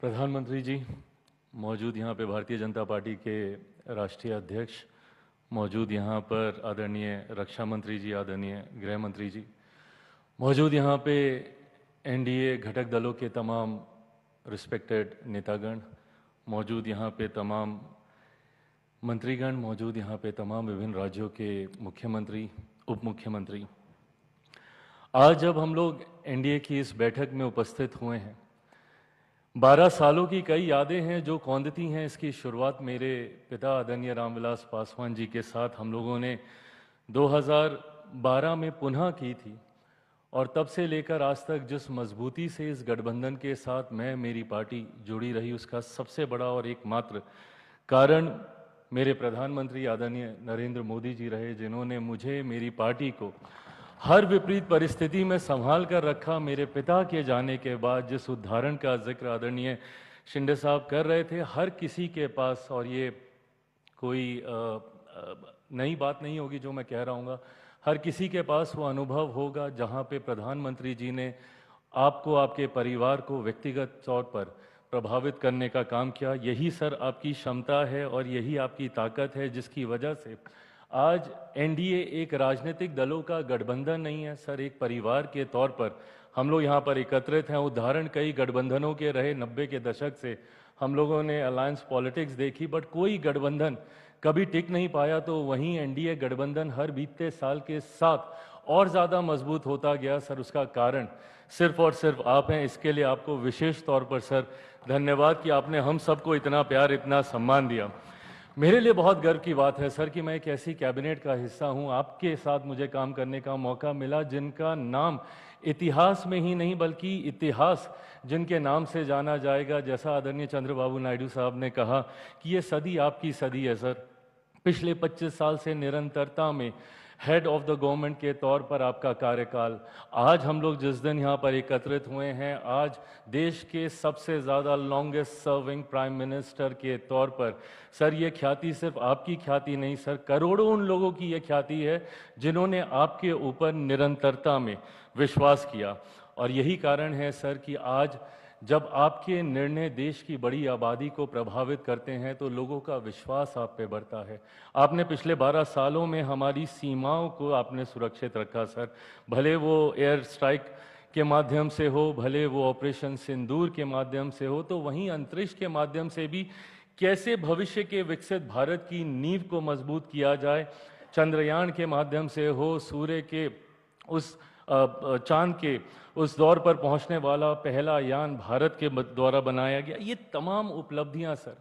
प्रधानमंत्री जी मौजूद, यहाँ पे भारतीय जनता पार्टी के राष्ट्रीय अध्यक्ष मौजूद, यहाँ पर आदरणीय रक्षा मंत्री जी, आदरणीय गृह मंत्री जी मौजूद, यहाँ पे एनडीए घटक दलों के तमाम रिस्पेक्टेड नेतागण मौजूद, यहाँ पे तमाम मंत्रीगण मौजूद, यहाँ पे तमाम विभिन्न राज्यों के मुख्यमंत्री, उप मुख्यमंत्री। आज जब हम लोग एनडीए की इस बैठक में उपस्थित हुए हैं, 12 सालों की कई यादें हैं जो कौंधती हैं। इसकी शुरुआत मेरे पिता आदरणीय रामविलास पासवान जी के साथ हम लोगों ने 2012 में पुनः की थी, और तब से लेकर आज तक जिस मजबूती से इस गठबंधन के साथ मेरी पार्टी जुड़ी रही, उसका सबसे बड़ा और एकमात्र कारण मेरे प्रधानमंत्री आदरणीय नरेंद्र मोदी जी रहे, जिन्होंने मुझे, मेरी पार्टी को हर विपरीत परिस्थिति में संभाल कर रखा। मेरे पिता के जाने के बाद जिस उदाहरण का जिक्र आदरणीय शिंदे साहब कर रहे थे, हर किसी के पास, और ये कोई नई बात नहीं होगी जो मैं कह रहा हूँ, हर किसी के पास वो अनुभव होगा जहाँ पे प्रधानमंत्री जी ने आपको, आपके परिवार को व्यक्तिगत तौर पर प्रभावित करने का काम किया। यही सर आपकी क्षमता है और यही आपकी ताकत है, जिसकी वजह से आज एनडीए एक राजनीतिक दलों का गठबंधन नहीं है सर, एक परिवार के तौर पर हम लोग यहाँ पर एकत्रित हैं। उदाहरण कई गठबंधनों के रहे, 90 के दशक से हम लोगों ने अलायंस पॉलिटिक्स देखी, बट कोई गठबंधन कभी टिक नहीं पाया। तो वहीं एनडीए गठबंधन हर बीतते साल के साथ और ज़्यादा मजबूत होता गया सर। उसका कारण सिर्फ और सिर्फ आप हैं। इसके लिए आपको विशेष तौर पर सर धन्यवाद कि आपने हम सबको इतना प्यार, इतना सम्मान दिया। मेरे लिए बहुत गर्व की बात है सर कि मैं एक ऐसी कैबिनेट का हिस्सा हूं, आपके साथ मुझे काम करने का मौका मिला, जिनका नाम इतिहास में ही नहीं बल्कि इतिहास जिनके नाम से जाना जाएगा। जैसा आदरणीय चंद्रबाबू नायडू साहब ने कहा कि ये सदी आपकी सदी है सर। पिछले 25 साल से निरंतरता में हेड ऑफ द गवर्नमेंट के तौर पर आपका कार्यकाल। आज हम लोग जिस दिन यहाँ पर एकत्रित हुए हैं, आज देश के सबसे ज़्यादा लॉन्गेस्ट सर्विंग प्राइम मिनिस्टर के तौर पर सर, ये ख्याति सिर्फ आपकी ख्याति नहीं सर, करोड़ों उन लोगों की ये ख्याति है जिन्होंने आपके ऊपर निरंतरता में विश्वास किया। और यही कारण है सर कि आज जब आपके निर्णय देश की बड़ी आबादी को प्रभावित करते हैं तो लोगों का विश्वास आप पे बढ़ता है। आपने पिछले 12 सालों में हमारी सीमाओं को आपने सुरक्षित रखा सर, भले वो एयर स्ट्राइक के माध्यम से हो, भले वो ऑपरेशन सिंदूर के माध्यम से हो, तो वहीं अंतरिक्ष के माध्यम से भी कैसे भविष्य के विकसित भारत की नींव को मजबूत किया जाए, चंद्रयान के माध्यम से हो, सूर्य के उस चांद के उस दौर पर पहुंचने वाला पहला यान भारत के द्वारा बनाया गया। ये तमाम उपलब्धियां सर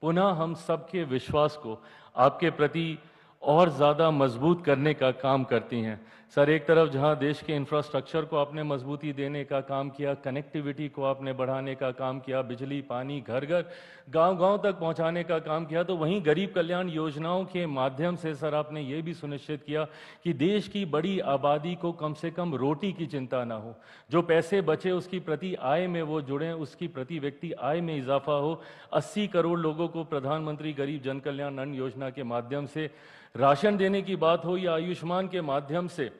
पुनः हम सबके विश्वास को आपके प्रति और ज़्यादा मजबूत करने का काम करती हैं सर। एक तरफ जहां देश के इंफ्रास्ट्रक्चर को आपने मजबूती देने का काम किया, कनेक्टिविटी को आपने बढ़ाने का काम किया, बिजली पानी घर घर गांव-गांव तक पहुंचाने का काम किया, तो वहीं गरीब कल्याण योजनाओं के माध्यम से सर आपने ये भी सुनिश्चित किया कि देश की बड़ी आबादी को कम से कम रोटी की चिंता ना हो। जो पैसे बचे उसकी प्रति आय में वो जुड़ें, उसकी प्रति व्यक्ति आय में इजाफा हो। 80 करोड़ लोगों को प्रधानमंत्री गरीब जन कल्याण अन्न योजना के माध्यम से राशन देने की बात हो, या आयुष्मान के माध्यम से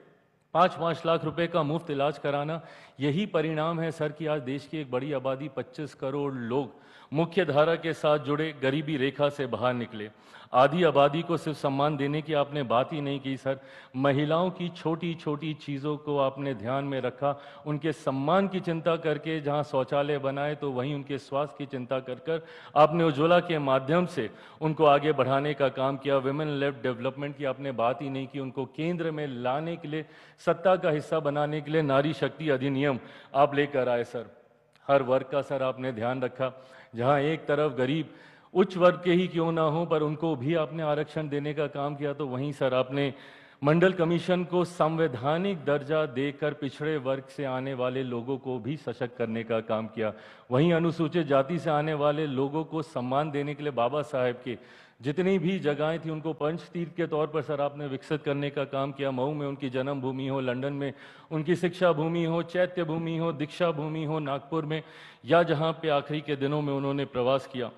5-5 लाख रुपए का मुफ्त इलाज कराना, यही परिणाम है सर कि आज देश की एक बड़ी आबादी 25 करोड़ लोग मुख्य धारा के साथ जुड़े, गरीबी रेखा से बाहर निकले। आधी आबादी को सिर्फ सम्मान देने की आपने बात ही नहीं की सर, महिलाओं की छोटी छोटी चीज़ों को आपने ध्यान में रखा, उनके सम्मान की चिंता करके जहां शौचालय बनाए तो वहीं उनके स्वास्थ्य की चिंता कर कर आपने उज्ज्वला के माध्यम से उनको आगे बढ़ाने का काम किया। विमेन लेड डेवलपमेंट की आपने बात ही नहीं की, उनको केंद्र में लाने के लिए, सत्ता का हिस्सा बनाने के लिए नारी शक्ति अधिनियम आप लेकर आए सर। हर वर्ग का सर आपने ध्यान रखा, जहां एक तरफ गरीब उच्च वर्ग के ही क्यों ना हो पर उनको भी आपने आरक्षण देने का काम किया, तो वहीं सर आपने मंडल कमीशन को संवैधानिक दर्जा देकर पिछड़े वर्ग से आने वाले लोगों को भी सशक्त करने का काम किया। वहीं अनुसूचित जाति से आने वाले लोगों को सम्मान देने के लिए बाबा साहेब के जितनी भी जगहें थी उनको पंचतीर्थ के तौर पर सर आपने विकसित करने का काम किया। मऊ में उनकी जन्म भूमि हो, लंदन में उनकी शिक्षा भूमि हो, चैत्य भूमि हो, दीक्षा भूमि हो नागपुर में, या जहाँ पे आखिरी के दिनों में उन्होंने प्रवास किया।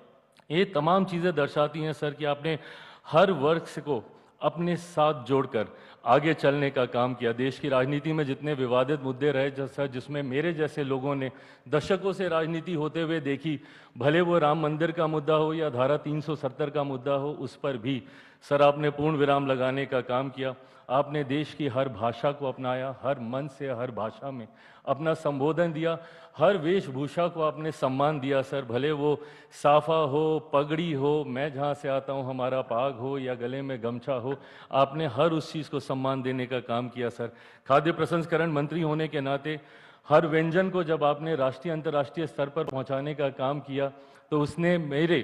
ये तमाम चीज़ें दर्शाती हैं सर कि आपने हर वर्ग को अपने साथ जोड़कर आगे चलने का काम किया। देश की राजनीति में जितने विवादित मुद्दे रहे जैसा जिसमें मेरे जैसे लोगों ने दशकों से राजनीति होते हुए देखी, भले वो राम मंदिर का मुद्दा हो या धारा 370 का मुद्दा हो, उस पर भी सर आपने पूर्ण विराम लगाने का काम किया। आपने देश की हर भाषा को अपनाया, हर मन से हर भाषा में अपना संबोधन दिया, हर वेशभूषा को आपने सम्मान दिया सर, भले वो साफा हो, पगड़ी हो, मैं जहाँ से आता हूँ हमारा पाग हो या गले में गमछा हो, आपने हर उस चीज़ को सम्मान देने का काम किया सर। खाद्य प्रसंस्करण मंत्री होने के नाते हर व्यंजन को जब आपने राष्ट्रीय अंतर्राष्ट्रीय स्तर पर पहुँचाने का काम किया तो उसने मेरे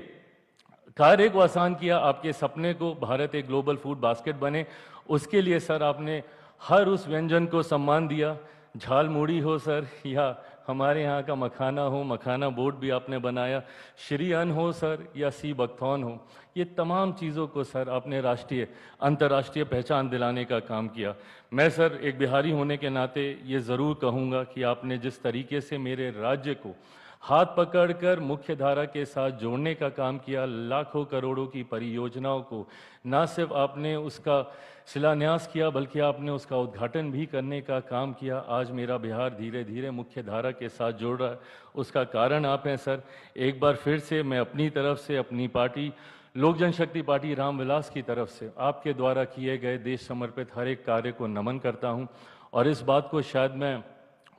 कार्य को आसान किया। आपके सपने को भारत एक ग्लोबल फूड बास्केट बने, उसके लिए सर आपने हर उस व्यंजन को सम्मान दिया। झाल मुड़ी हो सर या हमारे यहाँ का मखाना हो, मखाना बोर्ड भी आपने बनाया, श्री अन्न हो सर या सी बकथॉर्न हो, ये तमाम चीज़ों को सर आपने राष्ट्रीय अंतर्राष्ट्रीय पहचान दिलाने का काम किया। मैं सर एक बिहारी होने के नाते ये ज़रूर कहूँगा कि आपने जिस तरीके से मेरे राज्य को हाथ पकड़कर मुख्य धारा के साथ जोड़ने का काम किया, लाखों करोड़ों की परियोजनाओं को न सिर्फ आपने उसका शिलान्यास किया बल्कि आपने उसका उद्घाटन भी करने का काम किया। आज मेरा बिहार धीरे धीरे मुख्य धारा के साथ जोड़ रहा है, उसका कारण आप हैं सर। एक बार फिर से मैं अपनी तरफ से, अपनी पार्टी लोक जनशक्ति पार्टी रामविलास की तरफ से आपके द्वारा किए गए देश समर्पित हर एक कार्य को नमन करता हूं और इस बात को शायद मैं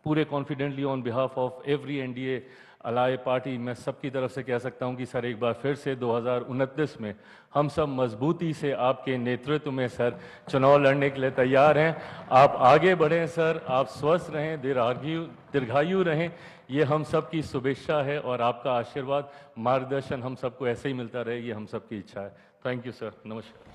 पूरे confidently on behalf of every NDA ally party मैं सबकी तरफ से कह सकता हूं कि सर एक बार फिर से 2029 में हम सब मजबूती से आपके नेतृत्व में सर चुनाव लड़ने के लिए तैयार हैं। आप आगे बढ़ें सर, आप स्वस्थ रहें, दीर्घायु रहें, ये हम सब की शुभेच्छा है और आपका आशीर्वाद मार्गदर्शन हम सबको ऐसे ही मिलता रहे, ये हम सबकी इच्छा है। थैंक यू सर, नमस्कार।